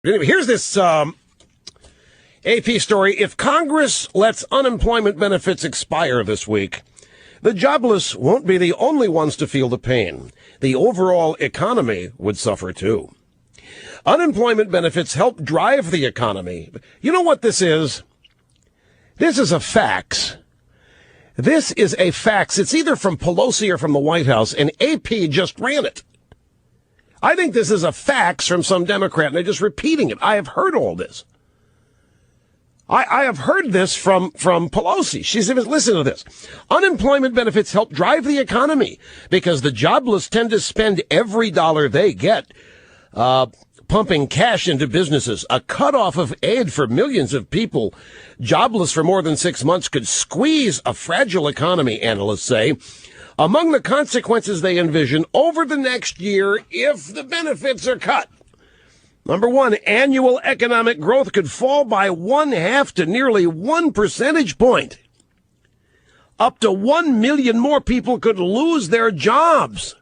Anyway, here's this AP story. If Congress lets unemployment benefits expire this week, the jobless won't be the only ones to feel the pain. The overall economy would suffer too. Unemployment benefits help drive the economy. You know what this is? This is a fax. This is a fax. It's either from Pelosi or from the White House, and AP just ran it. I think this is a fax from some Democrat, and they're just repeating it. I have heard all this. I have heard this from Pelosi. She said, listen to this. Unemployment benefits help drive the economy because the jobless tend to spend every dollar they get pumping cash into businesses. A cutoff of aid for millions of people jobless for more than 6 months could squeeze a fragile economy, analysts say. Among the consequences they envision over the next year if the benefits are cut. Number one, annual economic growth could fall by 1/2 to nearly 1 percentage point. Up to 1 million more people could lose their jobs.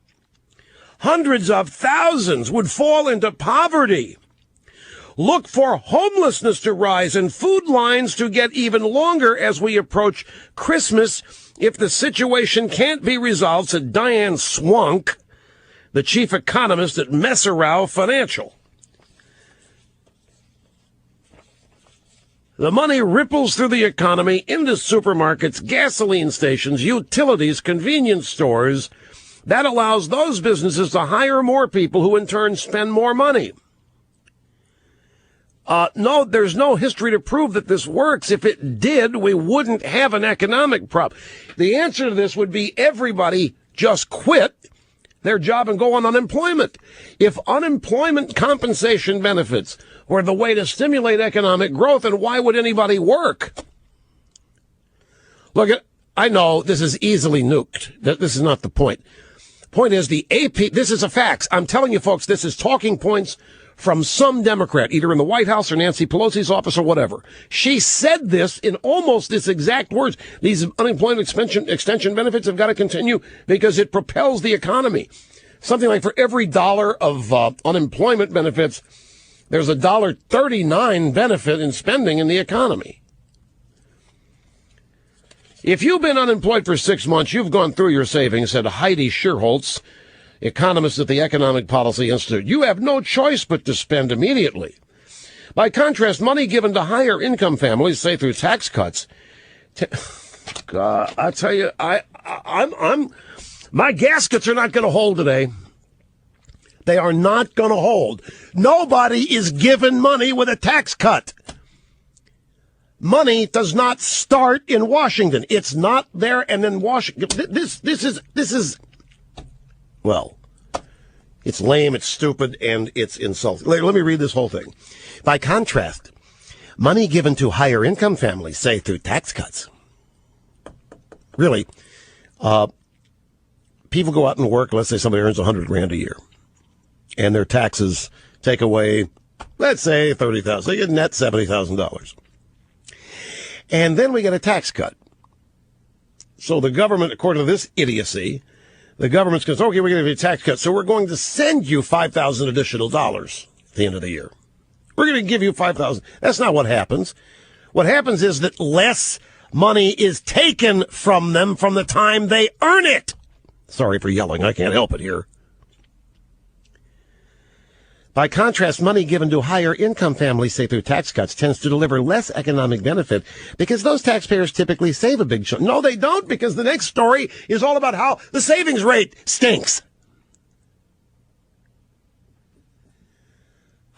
Hundreds of thousands would fall into poverty. Look for homelessness to rise and food lines to get even longer as we approach Christmas if the situation can't be resolved, said Diane Swunk, the chief economist at Messerow Financial. The money ripples through the economy into supermarkets, gasoline stations, utilities, convenience stores. That allows those businesses to hire more people who in turn spend more money. No, there's no history to prove that this works. If it did, we wouldn't have an economic problem. The answer to this would be everybody just quit their job and go on unemployment. If unemployment compensation benefits were the way to stimulate economic growth, then why would anybody work? Look, I know this is easily nuked. This is not the point. Point is the AP, this is a fax. I'm telling you, folks, this is talking points from some Democrat, either in the White House or Nancy Pelosi's office or whatever. She said this in almost its exact words. These unemployment extension benefits have got to continue because it propels the economy. Something like for every dollar of unemployment benefits, there's a $1.39 benefit in spending in the economy. If you've been unemployed for 6 months, you've gone through your savings, said Heidi Scherholz, economist at the Economic Policy Institute. You have no choice but to spend immediately. By contrast, money given to higher income families, say through tax cuts, God, I tell you, my gaskets are not going to hold today. They are not going to hold. Nobody is given money with a tax cut. Money does not start in Washington. It's not there and then Washington. This is, well, it's lame, it's stupid, and it's insulting. Let me read this whole thing. By contrast, money given to higher income families, say through tax cuts. Really, people go out and work, let's say somebody earns $100,000 a year, and their taxes take away, let's say, $30,000. They get net $70,000. And then we get a tax cut. So the government, according to this idiocy, the government's going to say, okay, we're going to give you a tax cut, so we're going to send you $5,000 additional dollars at the end of the year. We're going to give you $5,000. That's not what happens. What happens is that less money is taken from them from the time they earn it. Sorry for yelling. I can't help it here. By contrast, money given to higher income families, say through tax cuts, tends to deliver less economic benefit because those taxpayers typically save a big chunk. No, they don't, because the next story is all about how the savings rate stinks.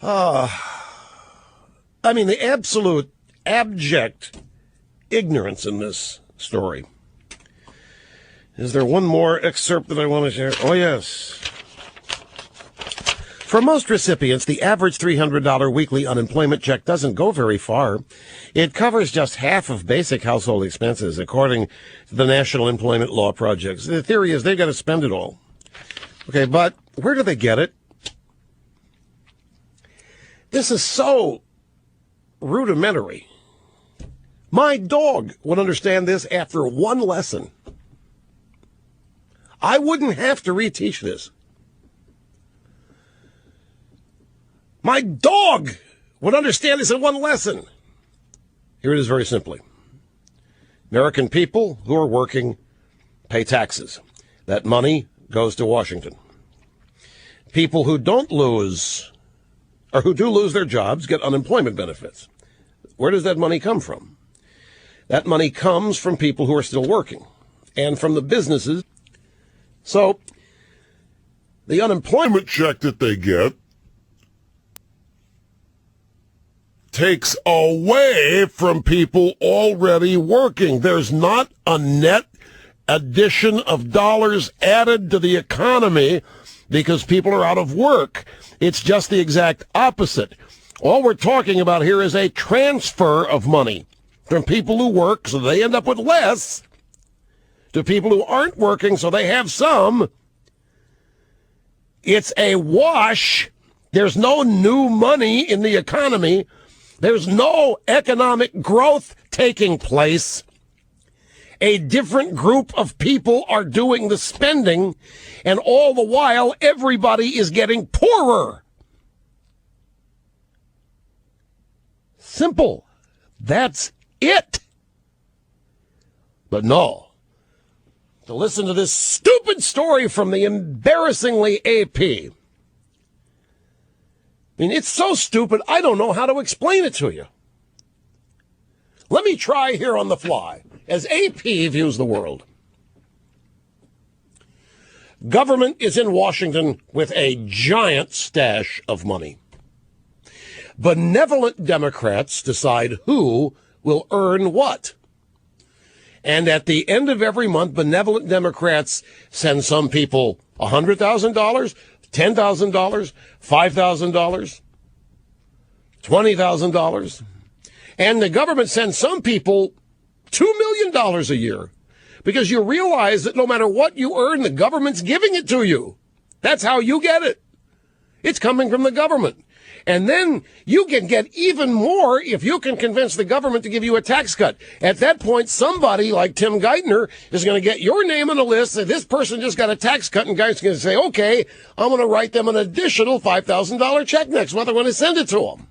I mean, the absolute abject ignorance in this story. Is there one more excerpt that I want to share? Oh, yes. For most recipients, the average $300 weekly unemployment check doesn't go very far. It covers just half of basic household expenses, according to the National Employment Law Project. The theory is they've got to spend it all. Okay, but where do they get it? This is so rudimentary. My dog would understand this after one lesson. I wouldn't have to reteach this. My dog would understand this in one lesson. Here it is very simply. American people who are working pay taxes. That money goes to Washington. People who don't lose, or who do lose their jobs, get unemployment benefits. Where does that money come from? That money comes from people who are still working and from the businesses. So the unemployment check that they get takes away from people already working. There's not a net addition of dollars added to the economy because people are out of work. It's just the exact opposite. All we're talking about here is a transfer of money from people who work, so they end up with less, to people who aren't working, so they have some. It's a wash. There's no new money in the economy. There's no economic growth taking place. A different group of people are doing the spending, and all the while, everybody is getting poorer. Simple. That's it. But no. To listen to this stupid story from the embarrassingly AP. I mean, it's so stupid, I don't know how to explain it to you. Let me try here on the fly, as AP views the world. Government is in Washington with a giant stash of money. Benevolent Democrats decide who will earn what. And at the end of every month, benevolent Democrats send some people $100,000, $10,000, $5,000, $20,000. And the government sends some people $2 million a year because you realize that no matter what you earn, the government's giving it to you. That's how you get it. It's coming from the government. And then you can get even more if you can convince the government to give you a tax cut. At that point, somebody like Tim Geithner is going to get your name on a list. Say, this person just got a tax cut, and Geithner's going to say, okay, I'm going to write them an additional $5,000 check next month. I'm going to send it to them.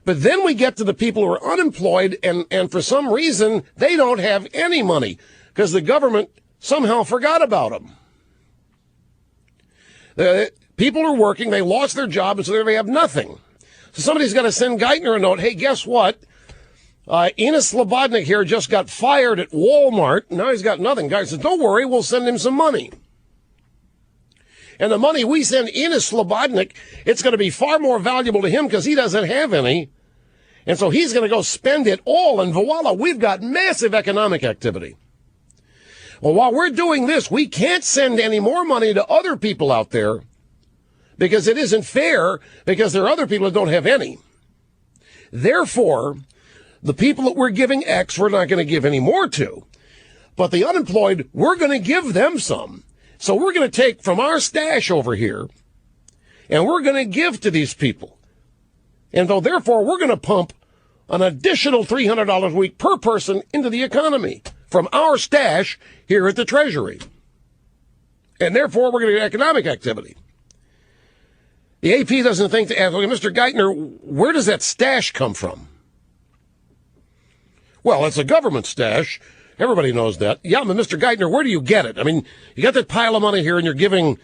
But then we get to the people who are unemployed, and for some reason, they don't have any money because the government somehow forgot about them. People are working, they lost their job, and so they have nothing. So somebody's got to send Geithner a note. Hey, guess what? Enos Slobodnik here just got fired at Walmart. Now he's got nothing. Geithner says, don't worry, we'll send him some money. And the money we send Enos Slobodnik, it's going to be far more valuable to him because he doesn't have any. And so he's going to go spend it all, and voila, we've got massive economic activity. Well, while we're doing this, we can't send any more money to other people out there because it isn't fair, because there are other people that don't have any. Therefore, the people that we're giving X, we're not going to give any more to. But the unemployed, we're going to give them some. So we're going to take from our stash over here, and we're going to give to these people. And so therefore, we're going to pump an additional $300 a week per person into the economy from our stash here at the Treasury. And therefore, we're going to get economic activity. The AP doesn't think to ask, okay, Mr. Geithner, where does that stash come from? Well, it's a government stash. Everybody knows that. Yeah, but Mr. Geithner, where do you get it? I mean, you got that pile of money here, and you're giving,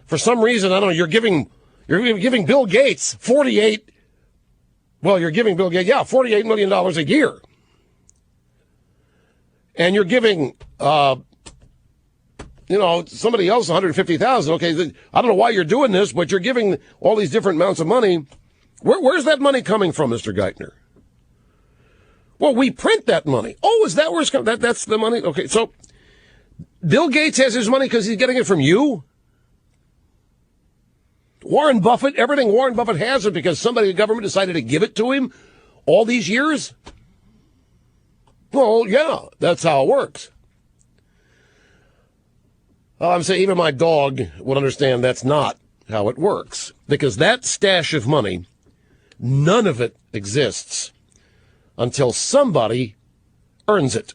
for some reason, I don't know, you're giving Bill Gates $48 million a year. And you're giving, somebody else $150,000. Okay, I don't know why you're doing this, but you're giving all these different amounts of money. Where's that money coming from, Mr. Geithner? Well, we print that money. Oh, is that where it's coming? That's the money? Okay, so Bill Gates has his money because he's getting it from you? Warren Buffett, everything Warren Buffett has is because somebody in the government decided to give it to him all these years? Well, yeah, that's how it works. I'm saying even my dog would understand that's not how it works. Because that stash of money, none of it exists until somebody earns it.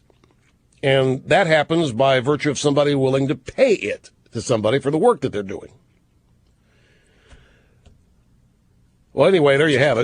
And that happens by virtue of somebody willing to pay it to somebody for the work that they're doing. Well, anyway, there you have it.